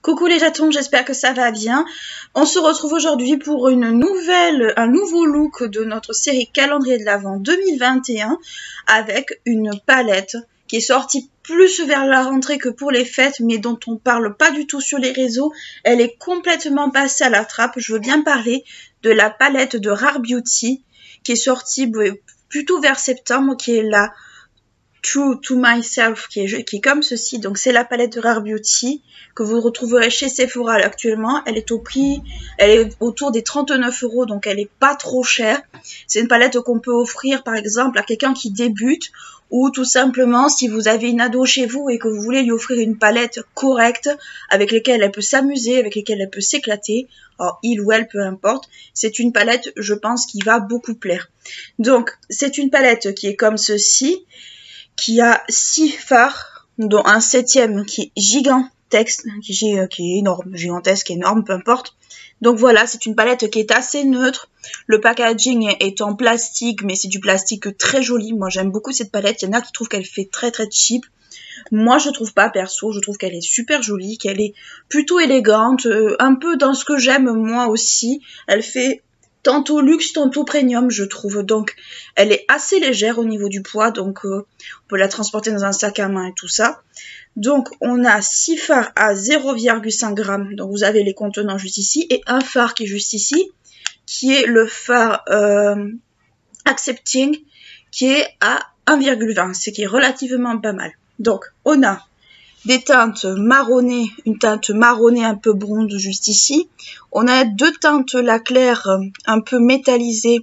Coucou les chatons, j'espère que ça va bien. On se retrouve aujourd'hui pour un nouveau look de notre série calendrier de l'Avent 2021 avec une palette qui est sortie plus vers la rentrée que pour les fêtes, mais dont on parle pas du tout sur les réseaux. Elle est complètement passée à la trappe. Je veux bien parler de la palette de Rare Beauty qui est sortie plutôt vers septembre, qui est la True to Myself, qui est comme ceci. Donc c'est la palette de Rare Beauty que vous retrouverez chez Sephora actuellement. Elle est elle est autour des 39 €, donc elle est pas trop chère. C'est une palette qu'on peut offrir par exemple à quelqu'un qui débute, ou tout simplement si vous avez une ado chez vous et que vous voulez lui offrir une palette correcte avec laquelle elle peut s'amuser, avec laquelle elle peut s'éclater. Alors il ou elle, peu importe. C'est une palette, je pense, qui va beaucoup plaire. Donc c'est une palette qui est comme ceci, qui a 6 fards, dont un 7e qui est gigantesque, qui est énorme, gigantesque, énorme, peu importe. Donc voilà, c'est une palette qui est assez neutre. Le packaging est en plastique, mais c'est du plastique très joli. Moi, j'aime beaucoup cette palette. Il y en a qui trouvent qu'elle fait très cheap. Moi, je trouve pas, perso. Je trouve qu'elle est super jolie, qu'elle est plutôt élégante, un peu dans ce que j'aime moi aussi. Elle fait tantôt luxe, tantôt premium, je trouve. Donc, elle est assez légère au niveau du poids. Donc, on peut la transporter dans un sac à main et tout ça. Donc, on a 6 fards à 0,5 g. Donc, vous avez les contenants juste ici. Et un phare qui est juste ici, qui est le phare Accepting, qui est à 1,20. Ce qui est relativement pas mal. Donc, on a des teintes marronnées, une teinte marronnée un peu blonde juste ici. On a 2 teintes la claire un peu métallisée,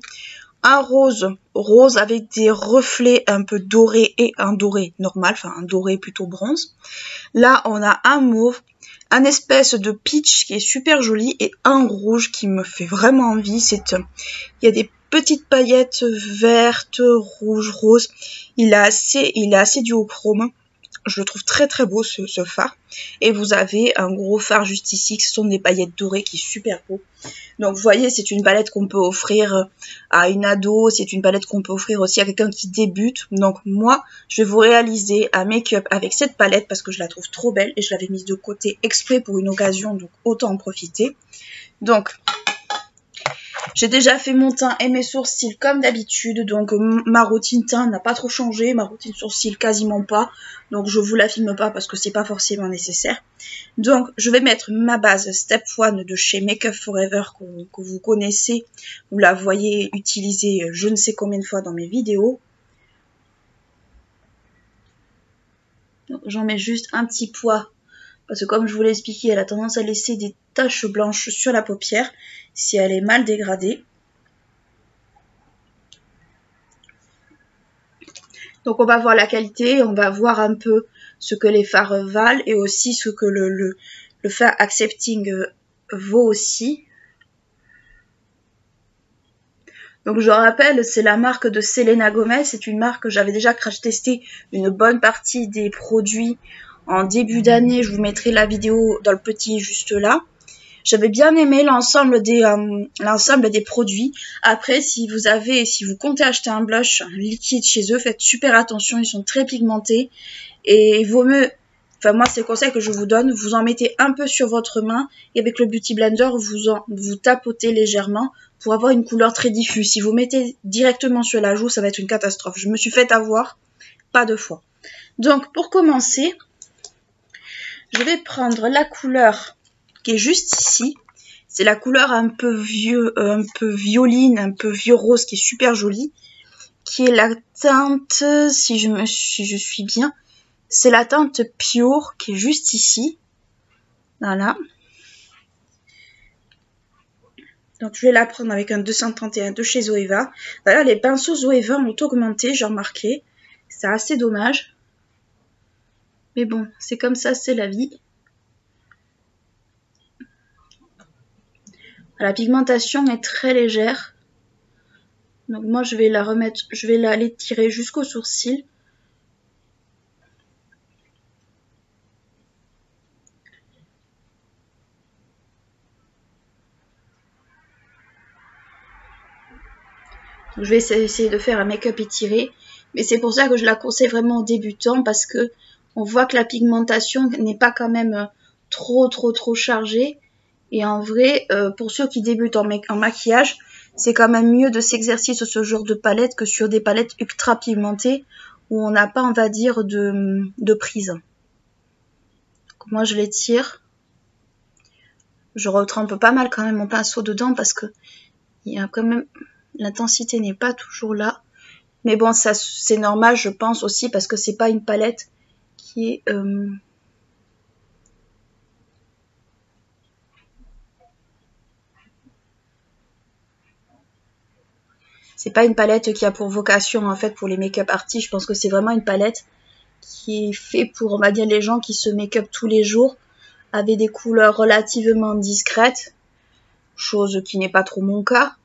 un rose avec des reflets un peu dorés et un doré normal, enfin un doré plutôt bronze. Là on a un mauve, un espèce de peach qui est super joli et un rouge qui me fait vraiment envie. Il y a des petites paillettes vertes, rouges, roses. Il est assez duochrome. Je le trouve très beau ce phare. Et vous avez un gros phare juste ici, qui sont des paillettes dorées, qui est super beau. Donc vous voyez, c'est une palette qu'on peut offrir à une ado, c'est une palette qu'on peut offrir aussi à quelqu'un qui débute. Donc moi, je vais vous réaliser un make-up avec cette palette parce que je la trouve trop belle et je l'avais mise de côté exprès pour une occasion, donc autant en profiter. Donc, j'ai déjà fait mon teint et mes sourcils comme d'habitude, donc ma routine teint n'a pas trop changé, ma routine sourcils quasiment pas, donc je vous la filme pas parce que c'est pas forcément nécessaire. Donc je vais mettre ma base Step 1 de chez Make Up Forever que vous connaissez, vous la voyez utiliser je ne sais combien de fois dans mes vidéos. J'en mets juste un petit poids. Parce que comme je vous l'ai expliqué, elle a tendance à laisser des taches blanches sur la paupière si elle est mal dégradée. Donc on va voir la qualité, on va voir un peu ce que les fards valent et aussi ce que le phare Accepting vaut aussi. Donc je rappelle, c'est la marque de Selena Gomez, c'est une marque que j'avais déjà crash testé une bonne partie des produits en début d'année. Je vous mettrai la vidéo dans le petit juste là. J'avais bien aimé l'ensemble des produits. Après, si vous comptez acheter un blush liquide chez eux, faites super attention, ils sont très pigmentés. Et il vaut mieux, enfin moi c'est le conseil que je vous donne, vous en mettez un peu sur votre main et avec le Beauty Blender, vous tapotez légèrement pour avoir une couleur très diffuse. Si vous mettez directement sur la joue, ça va être une catastrophe. Je me suis fait avoir pas 2 fois. Donc pour commencer, je vais prendre la couleur qui est juste ici. C'est la couleur un peu violine, un peu vieux rose qui est super jolie. Qui est la teinte, si je suis bien, c'est la teinte Pure qui est juste ici. Voilà. Donc je vais la prendre avec un 231 de chez Zoeva. D'ailleurs les pinceaux Zoeva ont augmenté, j'ai remarqué. C'est assez dommage. Mais bon, c'est comme ça, c'est la vie. La pigmentation est très légère. Donc moi je vais la remettre, je vais l'étirer jusqu'au sourcil. Donc, je vais essayer de faire un make-up étiré. Mais c'est pour ça que je la conseille vraiment aux débutants parce que on voit que la pigmentation n'est pas quand même trop chargé. Et en vrai, pour ceux qui débutent en maquillage, c'est quand même mieux de s'exercer sur ce genre de palette que sur des palettes ultra pigmentées où on n'a pas, on va dire, de prise. Donc moi, je les tire. Je retrempe pas mal quand même mon pinceau dedans parce que il y a quand même, l'intensité n'est pas toujours là. Mais bon, ça c'est normal, je pense aussi, parce que c'est pas une palette qui est... C'est pas une palette qui a pour vocation, en fait, pour les make-up artistes. Je pense que c'est vraiment une palette qui est faite pour, on va dire, les gens qui se make-up tous les jours, avec des couleurs relativement discrètes, chose qui n'est pas trop mon cas.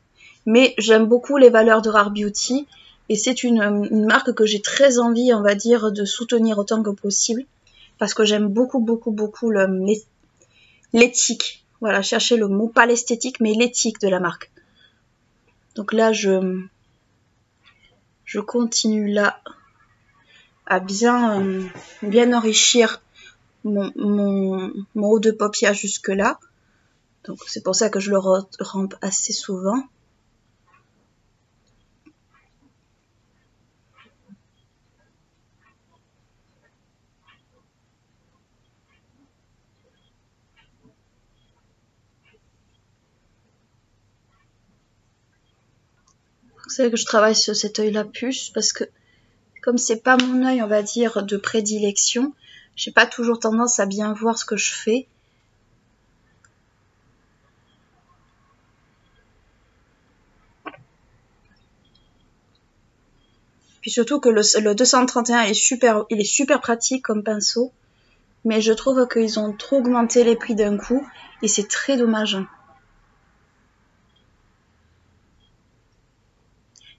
Mais j'aime beaucoup les valeurs de Rare Beauty, et c'est une marque que j'ai très envie, on va dire, de soutenir autant que possible, parce que j'aime beaucoup l'éthique. Voilà, chercher le mot, pas l'esthétique, mais l'éthique de la marque. Donc là, je continue là à bien enrichir mon haut de paupière jusque là. Donc c'est pour ça que je le rampe assez souvent. C'est vrai que je travaille sur cet œil-là plus parce que comme c'est pas mon œil, on va dire, de prédilection, j'ai pas toujours tendance à bien voir ce que je fais. Puis surtout que le 231 il est super pratique comme pinceau, mais je trouve qu'ils ont trop augmenté les prix d'un coup et c'est très dommage.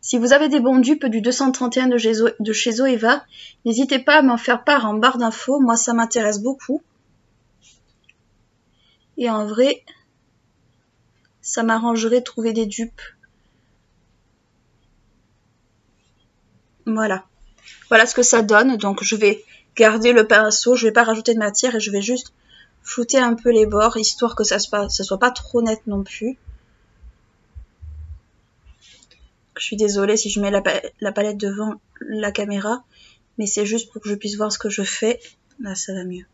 Si vous avez des bons dupes du 231 de chez Zoeva, n'hésitez pas à m'en faire part en barre d'infos, moi ça m'intéresse beaucoup. Et en vrai, ça m'arrangerait de trouver des dupes. Voilà. Voilà ce que ça donne, donc je vais garder le pinceau, je vais pas rajouter de matière et je vais juste flouter un peu les bords, histoire que ça soit pas trop net non plus. Je suis désolée si je mets la palette devant la caméra, mais c'est juste pour que je puisse voir ce que je fais. Là, ça va mieux.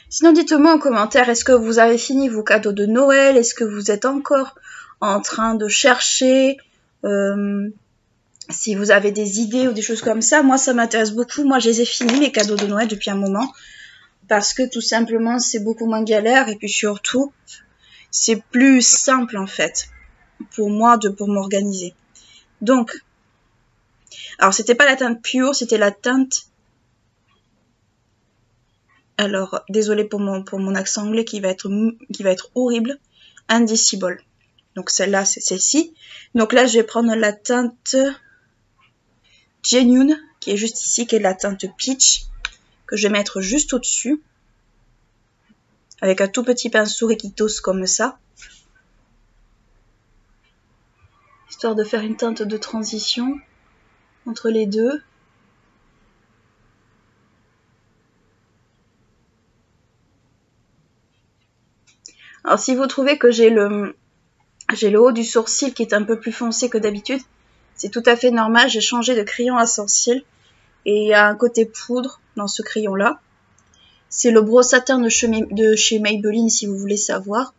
Sinon, dites-moi en commentaire, est-ce que vous avez fini vos cadeaux de Noël? Est-ce que vous êtes encore en train de chercher si vous avez des idées ou des choses comme ça? Moi, ça m'intéresse beaucoup. Moi, je les ai finis, mes cadeaux de Noël, depuis un moment. Parce que tout simplement, c'est beaucoup moins galère. Et puis surtout, c'est plus simple, en fait, pour moi, pour m'organiser. Donc, alors, c'était pas la teinte pure, c'était la teinte... Alors, désolée pour mon accent anglais qui va être horrible. Indicible. Donc, celle-là, c'est celle-ci. Donc là, je vais prendre la teinte Genuine, qui est juste ici, qui est la teinte Peach, que je vais mettre juste au-dessus. Avec un tout petit pinceau Riquitos comme ça. Histoire de faire une teinte de transition entre les deux. Alors si vous trouvez que j'ai le haut du sourcil qui est un peu plus foncé que d'habitude, c'est tout à fait normal, j'ai changé de crayon à sourcil et il y a un côté poudre dans ce crayon là. C'est le Brow Satin de chez Maybelline si vous voulez savoir,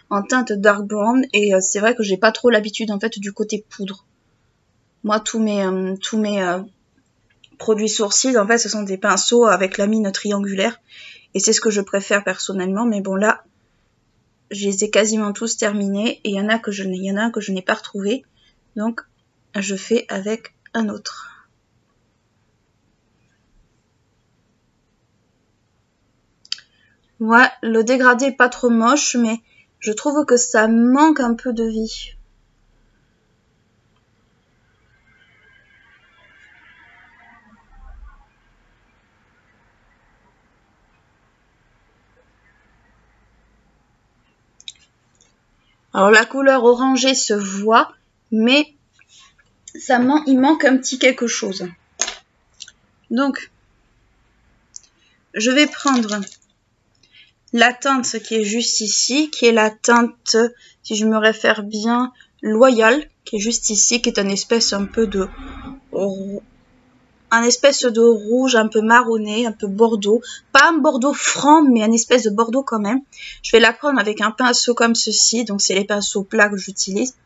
en teinte dark brown, et c'est vrai que j'ai pas trop l'habitude en fait du côté poudre. Moi tous mes produits sourcils en fait ce sont des pinceaux avec la mine triangulaire et c'est ce que je préfère personnellement, mais bon là je les ai quasiment tous terminés et il y en a un que je n'ai pas retrouvé, donc je fais avec un autre. Ouais, le dégradé est pas trop moche, mais je trouve que ça manque un peu de vie. Alors la couleur orangée se voit, mais il manque un petit quelque chose. Donc, je vais prendre la teinte qui est juste ici, qui est la teinte, si je me réfère bien, Loyal, qui est juste ici, qui est une espèce un peu de rouge un peu marronné, un peu bordeaux. Pas un bordeaux franc, mais un espèce de bordeaux quand même. Je vais la prendre avec un pinceau comme ceci, donc c'est les pinceaux plats que j'utilise.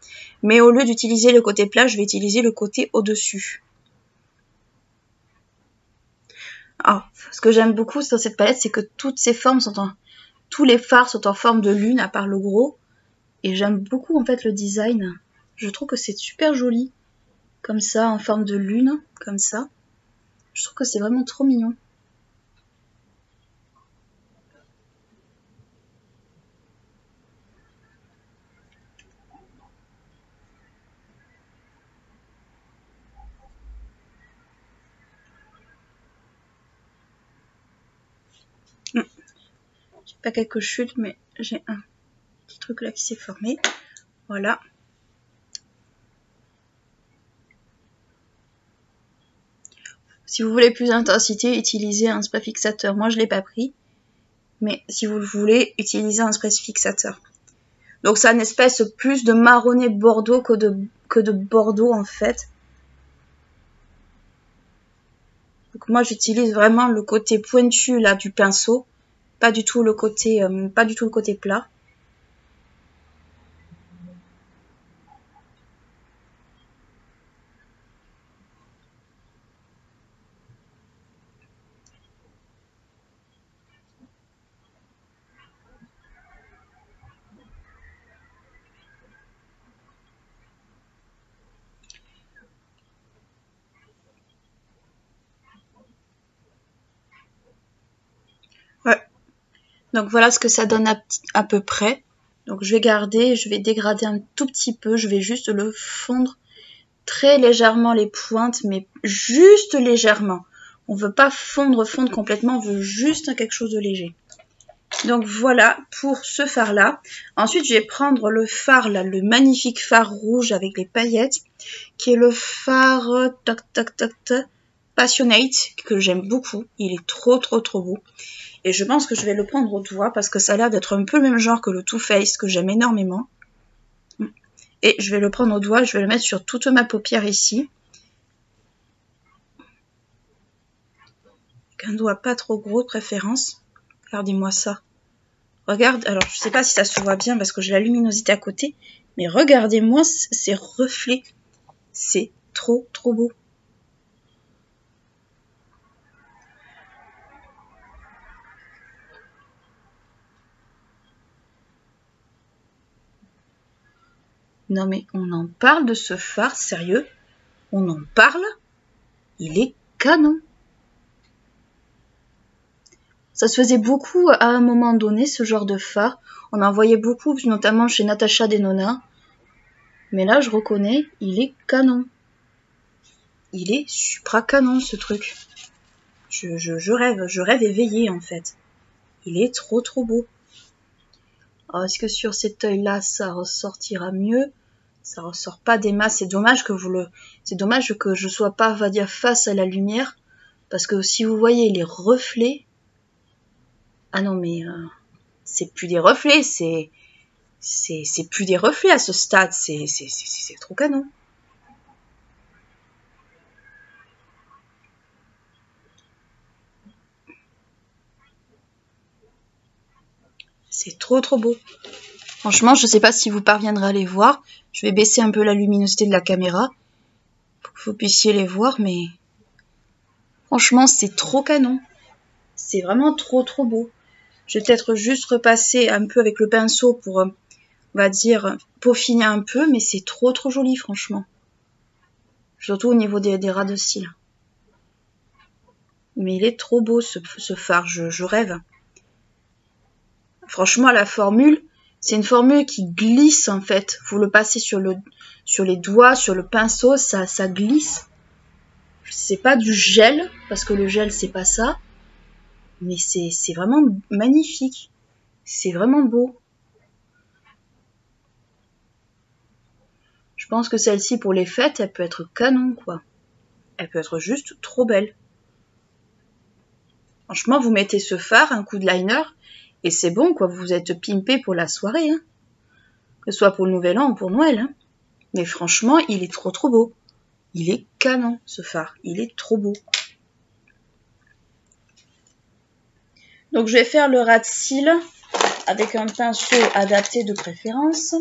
Mais au lieu d'utiliser le côté plat, je vais utiliser le côté au-dessus. Alors, ce que j'aime beaucoup dans cette palette, c'est que toutes ces formes sont tous les fards sont en forme de lune, à part le gros. Et j'aime beaucoup en fait le design. Je trouve que c'est super joli. Comme ça, en forme de lune, comme ça. Je trouve que c'est vraiment trop mignon. J'ai pas quelques chutes, mais j'ai un petit truc là qui s'est formé. Voilà. Si vous voulez plus d'intensité, utilisez un spray fixateur. Moi, je l'ai pas pris. Mais si vous le voulez, utilisez un spray fixateur. Donc, c'est une espèce plus de marronné bordeaux que de bordeaux, en fait. Donc, moi, j'utilise vraiment le côté pointu, là, du pinceau. Pas du tout le côté plat. Ouais. Donc voilà ce que ça donne à peu près. Donc je vais garder, je vais dégrader un tout petit peu, je vais juste le fondre très légèrement les pointes, mais juste légèrement. On veut pas fondre complètement, on veut juste quelque chose de léger. Donc voilà pour ce fard là. Ensuite je vais prendre le fard là, le magnifique fard rouge avec les paillettes, qui est le fard Passionate, que j'aime beaucoup. Il est trop beau. Et je pense que je vais le prendre au doigt parce que ça a l'air d'être un peu le même genre que le Too Faced que j'aime énormément. Et je vais le prendre au doigt, je vais le mettre sur toute ma paupière ici. Avec un doigt pas trop gros de préférence. Regardez-moi ça. Regarde, alors je sais pas si ça se voit bien parce que j'ai la luminosité à côté, mais regardez-moi ces reflets. C'est trop beau. Non mais on en parle de ce fard, sérieux? On en parle? Il est canon. Ça se faisait beaucoup à un moment donné, ce genre de fard. On en voyait beaucoup, notamment chez Natacha Denona. Mais là, je reconnais, il est canon. Il est supra canon, ce truc. Je rêve éveillé, en fait. Il est trop beau. Alors, est-ce que sur cet œil-là, ça ressortira mieux? Ça ressort pas des masses. C'est dommage que je sois pas, on va dire, face à la lumière. Parce que si vous voyez les reflets... Ah non, mais c'est plus des reflets, c'est plus des reflets à ce stade. C'est trop canon. C'est trop beau. Franchement, je sais pas si vous parviendrez à les voir. Je vais baisser un peu la luminosité de la caméra pour que vous puissiez les voir, mais franchement, c'est trop canon. C'est vraiment trop beau. Je vais peut-être juste repasser un peu avec le pinceau pour, on va dire, peaufiner un peu, mais c'est trop joli, franchement. Surtout au niveau des ras de cils. Mais il est trop beau, ce fard, je rêve. Franchement, la formule, c'est une formule qui glisse, en fait. Vous le passez sur les doigts, sur le pinceau, ça glisse. C'est pas du gel, parce que le gel, c'est pas ça. Mais c'est vraiment magnifique. C'est vraiment beau. Je pense que celle-ci, pour les fêtes, elle peut être canon, quoi. Elle peut être juste trop belle. Franchement, vous mettez ce fard, un coup de liner, et c'est bon, quoi. Vous êtes pimpé pour la soirée, hein. Que ce soit pour le Nouvel An ou pour Noël, hein. Mais franchement, il est trop trop beau. Il est canon, ce fard. Il est trop beau. Donc, je vais faire le ras de cils avec un pinceau adapté de préférence.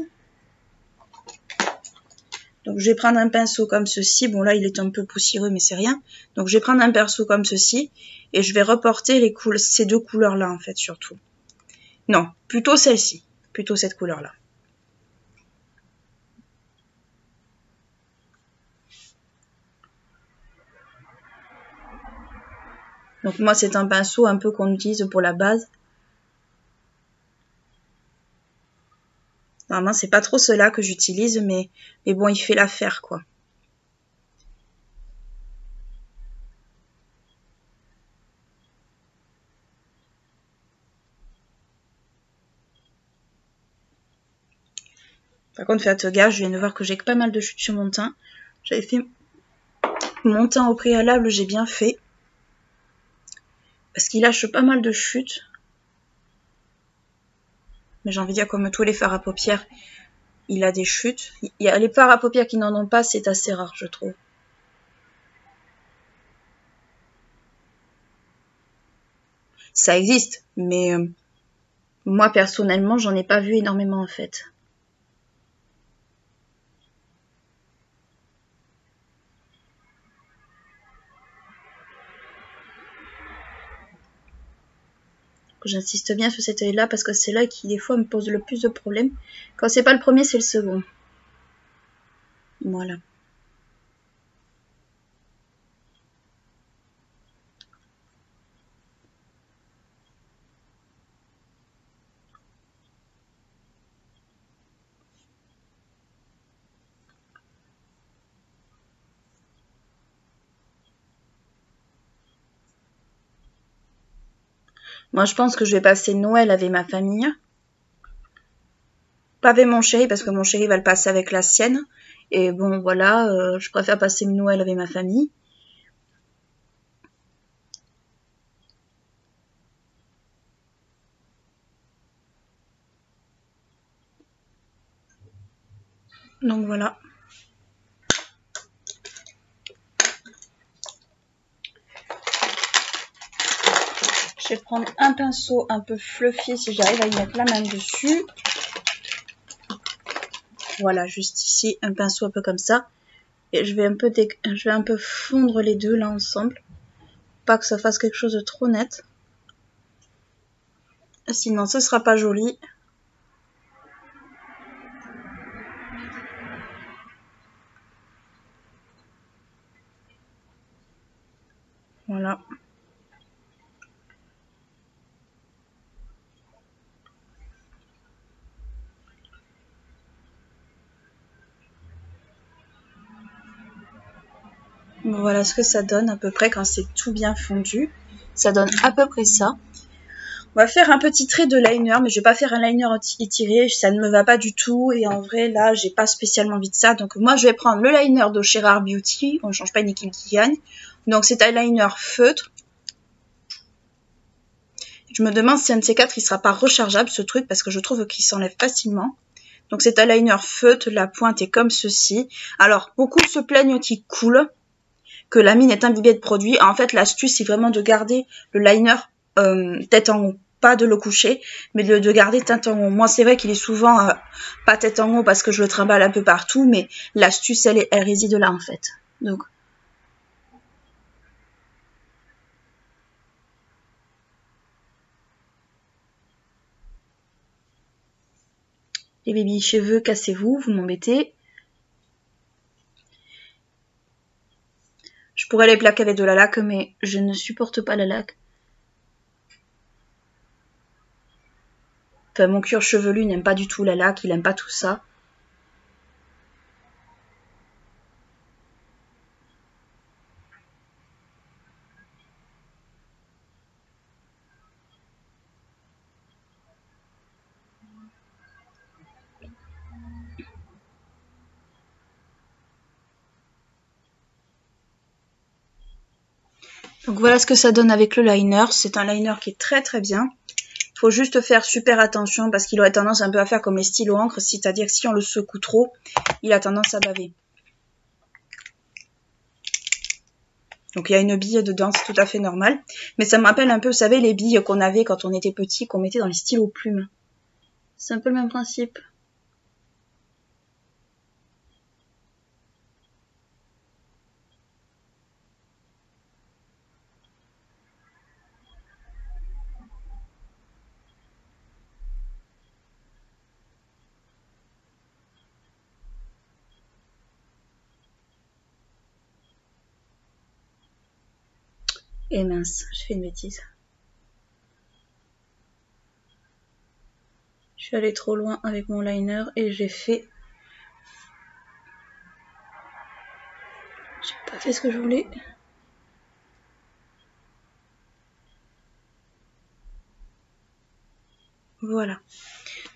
Donc, je vais prendre un pinceau comme ceci. Bon, là, il est un peu poussiéreux, mais c'est rien. Donc, je vais prendre un pinceau comme ceci et je vais reporter ces deux couleurs-là, en fait, surtout. Non, plutôt celle-ci. Plutôt cette couleur-là. Donc, moi, c'est un pinceau un peu qu'on utilise pour la base. Normalement, c'est pas trop cela que j'utilise, mais bon, il fait l'affaire, quoi. Par contre, faites gaffe, je viens de voir que j'ai pas mal de chutes sur mon teint. J'avais fait mon teint au préalable, j'ai bien fait. Parce qu'il lâche pas mal de chutes. Mais j'ai envie de dire, comme tous les fards à paupières, il a des chutes. Il y a les fards à paupières qui n'en ont pas, c'est assez rare, je trouve. Ça existe, mais moi, personnellement, j'en ai pas vu énormément, en fait. J'insiste bien sur cet œil-là parce que c'est là qui, des fois, me pose le plus de problèmes. Quand c'est pas le premier, c'est le second. Voilà. Moi, je pense que je vais passer Noël avec ma famille. Pas avec mon chéri, parce que mon chéri va le passer avec la sienne. Et bon, voilà, je préfère passer Noël avec ma famille. Donc voilà. Je vais prendre un pinceau un peu fluffy si j'arrive à y mettre la main dessus. Voilà, juste ici, un pinceau un peu comme ça. Et je vais un peu fondre les deux là ensemble. Pas que ça fasse quelque chose de trop net. Sinon, ce sera pas joli. Voilà. Voilà ce que ça donne à peu près quand c'est tout bien fondu. Ça donne à peu près ça. On va faire un petit trait de liner, mais je vais pas faire un liner étiré, ça ne me va pas du tout. Et en vrai, là, j'ai pas spécialement envie de ça. Donc moi, je vais prendre le liner de chez Rare Beauty. On ne change pas une équipe qui gagne. Donc c'est un liner feutre. Je me demande si un de ces quatre, il sera pas rechargeable, ce truc, parce que je trouve qu'il s'enlève facilement. Donc c'est un liner feutre, la pointe est comme ceci. Alors, beaucoup se plaignent qu'il coule, que la mine est imbibée de produit. En fait, l'astuce, c'est vraiment de garder le liner tête en haut. Pas de le coucher, mais de garder tête en haut. Moi, c'est vrai qu'il est souvent pas tête en haut parce que je le trimballe un peu partout, mais l'astuce, elle réside là, en fait. Donc, les baby cheveux, cassez-vous, vous m'embêtez. Je pourrais les plaquer avec de la laque, mais je ne supporte pas la laque. Enfin, mon cuir chevelu n'aime pas du tout la laque, il aime pas tout ça. Donc voilà ce que ça donne avec le liner. C'est un liner qui est très très bien. Il faut juste faire super attention parce qu'il aurait tendance un peu à faire comme les stylos encre, c'est-à-dire que si on le secoue trop, il a tendance à baver. Donc il y a une bille dedans, c'est tout à fait normal. Mais ça me rappelle un peu, vous savez, les billes qu'on avait quand on était petit, qu'on mettait dans les stylos plumes. C'est un peu le même principe. Et mince, j'ai fait une bêtise. Je suis allée trop loin avec mon liner et j'ai pas fait ce que je voulais. Voilà.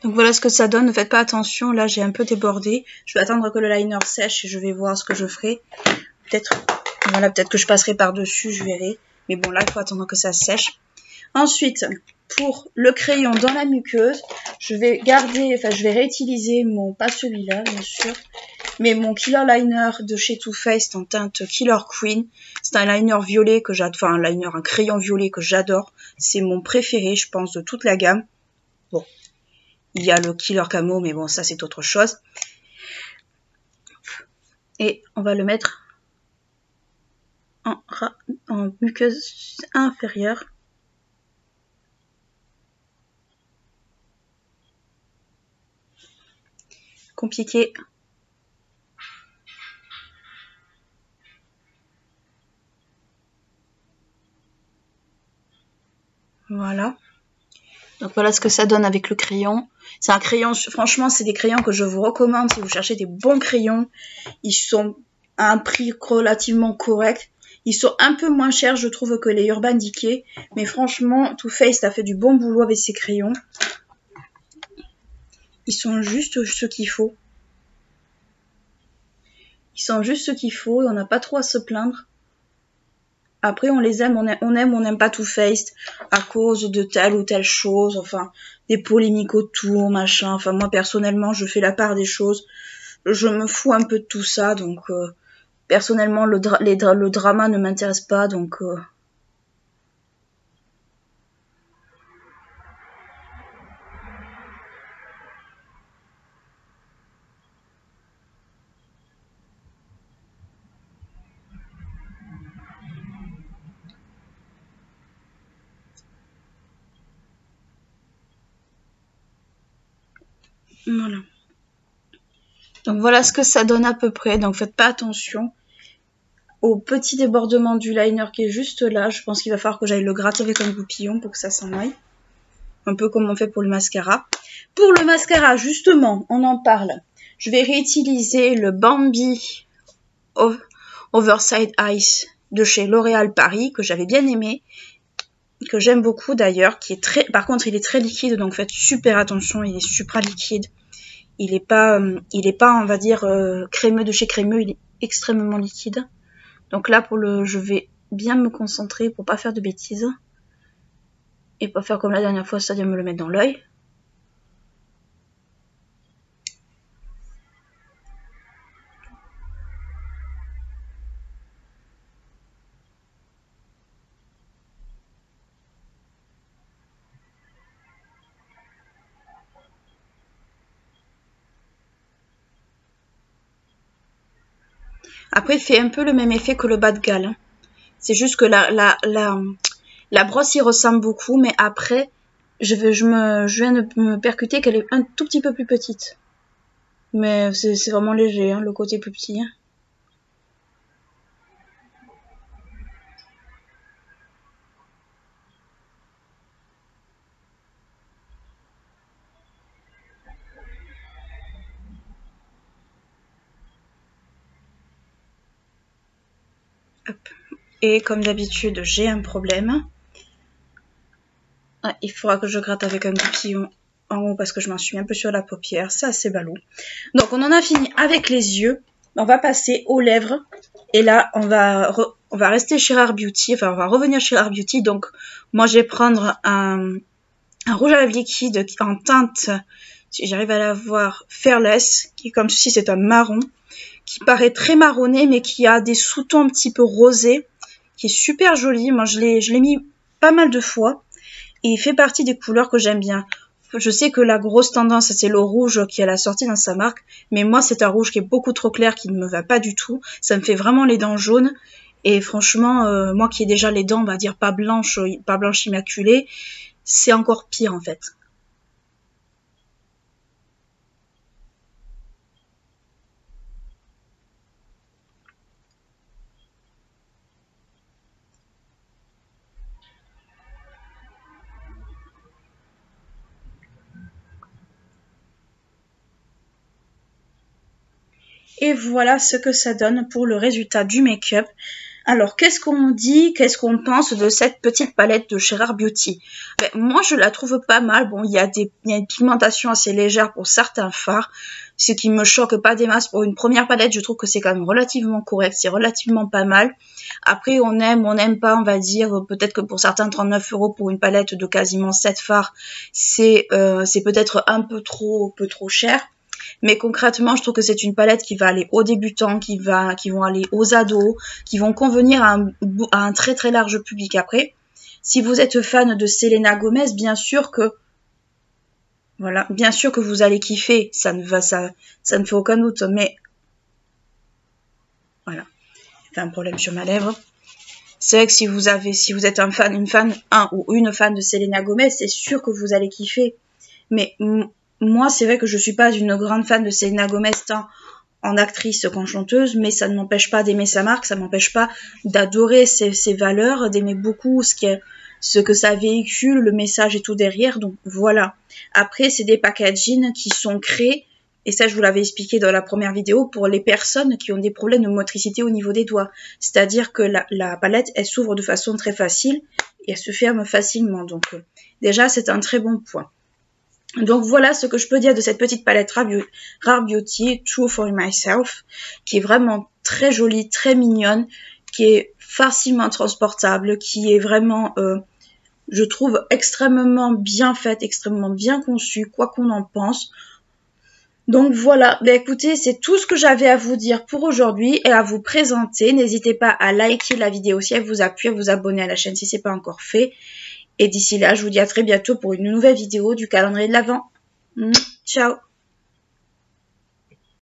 Donc voilà ce que ça donne. Ne faites pas attention. Là, j'ai un peu débordé. Je vais attendre que le liner sèche et je vais voir ce que je ferai. Peut-être que je passerai par-dessus, je verrai. Mais bon, là, il faut attendre que ça sèche. Ensuite, pour le crayon dans la muqueuse, je vais réutiliser pas celui-là, bien sûr, mais mon Killer Liner de chez Too Faced en teinte Killer Queen. C'est un liner violet que j'adore, enfin un crayon violet que j'adore. C'est mon préféré, je pense, de toute la gamme. Bon, il y a le Killer Camo, mais bon, ça c'est autre chose. Et on va le mettre en muqueuse inférieure. Compliqué. Voilà. Donc voilà ce que ça donne avec le crayon. C'est un crayon, franchement, c'est des crayons que je vous recommande si vous cherchez des bons crayons. Ils sont à un prix relativement correct. Ils sont un peu moins chers, je trouve, que les Urban Decay. Mais franchement, Too Faced a fait du bon boulot avec ces crayons. Ils sont juste ce qu'il faut. Ils sont juste ce qu'il faut et on n'a pas trop à se plaindre. Après, on les aime, on n'aime pas Too Faced à cause de telle ou telle chose, enfin, des polémiques autour, machin. Enfin, moi, personnellement, je fais la part des choses. Je me fous un peu de tout ça, donc, personnellement, le drama ne m'intéresse pas, donc, voilà. Donc voilà ce que ça donne à peu près, donc faites pas attention au petit débordement du liner qui est juste là. Je pense qu'il va falloir que j'aille le gratter avec un goupillon pour que ça s'en aille. Un peu comme on fait pour le mascara. Pour le mascara, justement, on en parle. Je vais réutiliser le Bambi Overside Eyes de chez L'Oréal Paris, que j'avais bien aimé, que j'aime beaucoup d'ailleurs, qui est très, par contre il est très liquide, donc faites super attention, il est supra liquide. Il est pas, on va dire, crémeux de chez crémeux, il est extrêmement liquide. Donc là, je vais bien me concentrer pour pas faire de bêtises. Et pas faire comme la dernière fois, c'est-à-dire me le mettre dans l'œil. Après, il fait un peu le même effet que le bas de galle. Hein. C'est juste que la brosse y ressemble beaucoup, mais après, je viens de me percuter qu'elle est un tout petit peu plus petite. Mais c'est vraiment léger, hein, le côté plus petit. Hein. Hop. Et comme d'habitude, j'ai un problème. Ah, il faudra que je gratte avec un goupillon en haut parce que je m'en suis un peu sur la paupière. Ça, c'est ballot. Donc, on en a fini avec les yeux. On va passer aux lèvres. Et là, on va rester chez Rare Beauty, enfin on va revenir chez Rare Beauty. Donc moi je vais prendre un rouge à lèvres liquide en teinte, si j'arrive à la voir, Fearless, qui comme ceci, c'est un marron, qui paraît très marronné, mais qui a des sous-tons un petit peu rosés, qui est super joli. Moi je l'ai mis pas mal de fois, et il fait partie des couleurs que j'aime bien. Je sais que la grosse tendance, c'est le rouge qui est à la sortie dans sa marque, mais moi, c'est un rouge qui est beaucoup trop clair, qui ne me va pas du tout. Ça me fait vraiment les dents jaunes. Et franchement, moi qui ai déjà les dents, on va dire pas blanches immaculées, c'est encore pire en fait. Et voilà ce que ça donne pour le résultat du make-up. Alors, qu'est-ce qu'on dit, qu'est-ce qu'on pense de cette petite palette de chez Rare Beauty? Moi, je la trouve pas mal. Bon, il y a une pigmentation assez légère pour certains fards, ce qui me choque pas des masses. Pour une première palette, je trouve que c'est quand même relativement correct, c'est relativement pas mal. Après, on n'aime pas, on va dire, peut-être que pour certains, 39 € pour une palette de quasiment 7 fards, c'est peut-être un peu trop cher. Mais concrètement, je trouve que c'est une palette qui va aller aux débutants, qui vont aller aux ados, qui vont convenir à un très très large public. Après, si vous êtes fan de Selena Gomez, bien sûr que vous allez kiffer, ça ne fait aucun doute, mais voilà, j'ai un problème sur ma lèvre. C'est vrai que si vous êtes une fan de Selena Gomez, c'est sûr que vous allez kiffer. Mais moi, c'est vrai que je suis pas une grande fan de Selena Gomez tant en actrice qu'en chanteuse, mais ça ne m'empêche pas d'aimer sa marque, ça ne m'empêche pas d'adorer ses valeurs, d'aimer beaucoup ce que ça véhicule, le message et tout derrière. Donc voilà. Après, c'est des packaging qui sont créés, et ça je vous l'avais expliqué dans la première vidéo, pour les personnes qui ont des problèmes de motricité au niveau des doigts. C'est-à-dire que la palette, elle s'ouvre de façon très facile et elle se ferme facilement. Donc déjà, c'est un très bon point. Donc voilà ce que je peux dire de cette petite palette Rare Beauty True for Myself, qui est vraiment très jolie, très mignonne, qui est facilement transportable, qui est vraiment, je trouve, extrêmement bien faite, extrêmement bien conçue, quoi qu'on en pense. Donc voilà, écoutez, c'est tout ce que j'avais à vous dire pour aujourd'hui et à vous présenter. N'hésitez pas à liker la vidéo si elle vous a plu, à vous abonner à la chaîne si ce n'est pas encore fait. Et d'ici là, je vous dis à très bientôt pour une nouvelle vidéo du calendrier de l'Avent. Ciao!